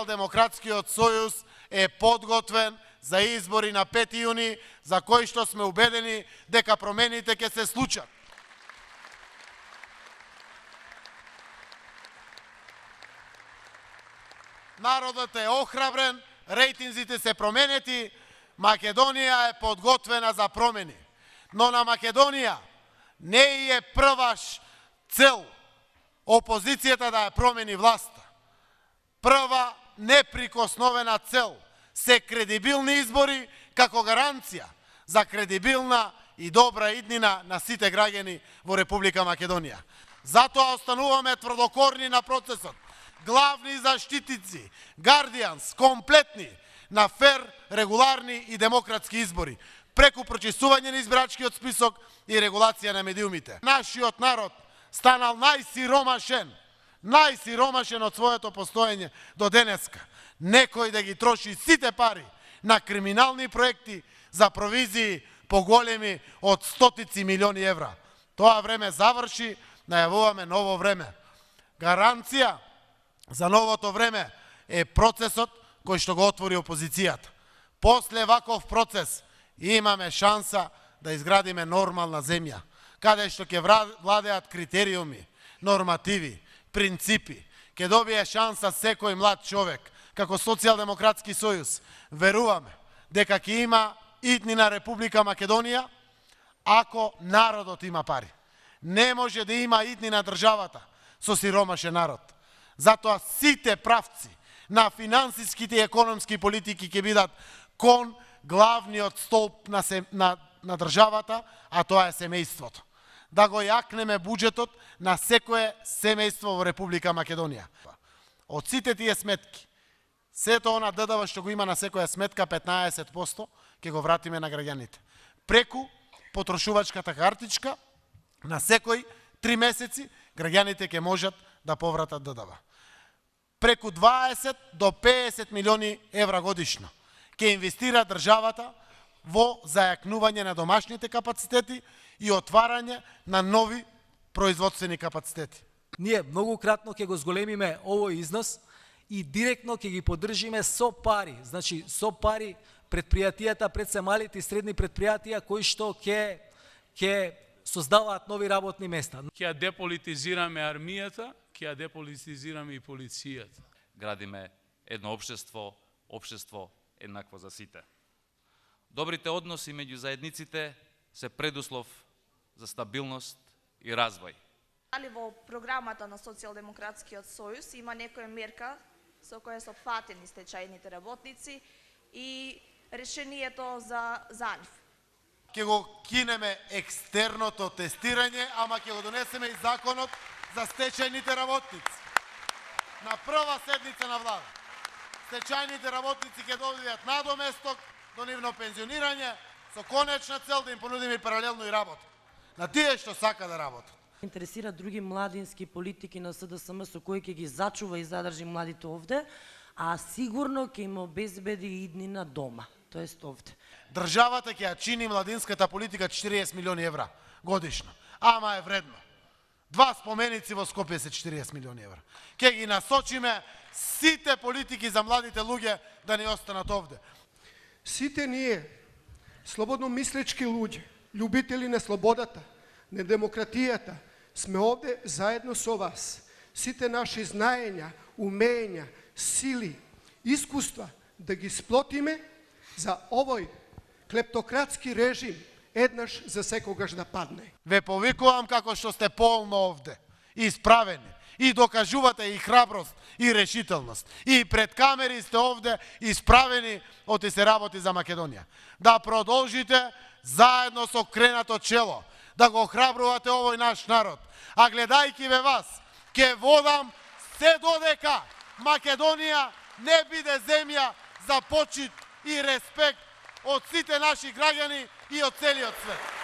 Социјалдемократскиот сојуз е подготвен за избори на 5 јуни, за кои што сме убедени дека промените ќе се случат. Народот е охрабрен, рейтинзите се променети, Македонија е подготвена за промени. Но на Македонија не е прваш цел опозицијата да ја промени власта. Прва неприкосновена цел се кредибилни избори како гаранција за кредибилна и добра иднина на сите граѓани во Република Македонија. Затоа остануваме тврдокорни на процесот, главни заштитници, гардијанс, комплетни на фер, регуларни и демократски избори, преку прочистување на избирачкиот список и регулација на медиумите. Нашиот народ станал најсиромашен од своето постоење до денеска. Некој да ги троши сите пари на криминални проекти за провизии поголеми од стотици милиони евра. Тоа време заврши, најавуваме ново време. Гаранција за новото време е процесот кој што го отвори опозицијата. После ваков процес имаме шанса да изградиме нормална земја, каде што ќе владеат критериуми, нормативи, принципи. Ќе добие шанса секој млад човек. Како Социјалдемократски сојуз веруваме дека ќе има иднина Република Македонија ако народот има пари. Не може да има иднина државата со сиромашен народ. Затоа сите правци на финансиските и економски политики ќе бидат кон главниот столб на државата, а тоа е семејството. Да го јакнеме буџетот на секое семејство во Република Македонија. Од сите тие сметки, сето она ДДВ што го има на секоја сметка, 15% ќе го вратиме на граѓаните. Преку потрошувачката картичка, на секој 3 месеци, граѓаните ќе можат да повратат ДДВ. Преку 20 до 50 милиони евра годишно ќе инвестира државата во зајакнување на домашните капацитети и отварање на нови производствени капацитети. Ние многократно ќе го зголемиме овој износ и директно ќе ги поддржиме со пари. Значи, со пари предпријатијата, пред се малите и средни предпријатија кои што ќе создаваат нови работни места. Ќе ја деполитизираме армијата, ќе ја деполитизираме и полицијата. Градиме едно општество еднакво за сите. Добрите односи меѓу заедниците се предуслов за стабилност и развој. Дали во програмата на Социјалдемократскиот сојуз има некоја мерка со која се фатени стечајните работници и решението за нив? Ќе го кинеме екстерното тестирање, ама ќе го донесеме и законот за стечајните работници. На прва седница на влада. Стечајните работници ќе добијат надоместок до нивно пензионирање со конечна цел да им понудиме паралелно и работа. На тие што сака да работат. Интересира други младински политики на СДСМ со кои ќе ги зачува и задржи младите овде, а сигурно ќе им обезбеди иднина дома, тоест овде. Државата ќе ја чини младинската политика 40 милиони евра годишно, ама е вредно. 2 споменици во Скопје се 40 милиони евра. Ќе ги насочиме сите политики за младите луѓе да не останат овде. Сите ние, слободно мислечки луѓе, љубители на слободата, на демократијата, сме овде заедно со вас. Сите наши знаења, умења, сили, искуства да ги сплотиме за овој клептократски режим еднаш за секогаш да падне. Ве повикувам како што сте полно овде, исправени, и докажувате и храброст, и решителност. И пред камери сте овде исправени оти се работи за Македонија. Да продолжите заедно со кренато чело, да го храбрувате овој наш народ. А гледајќи ве вас, ќе водам се додека Македонија не биде земја за почит и респект од сите наши граѓани и од целиот свет.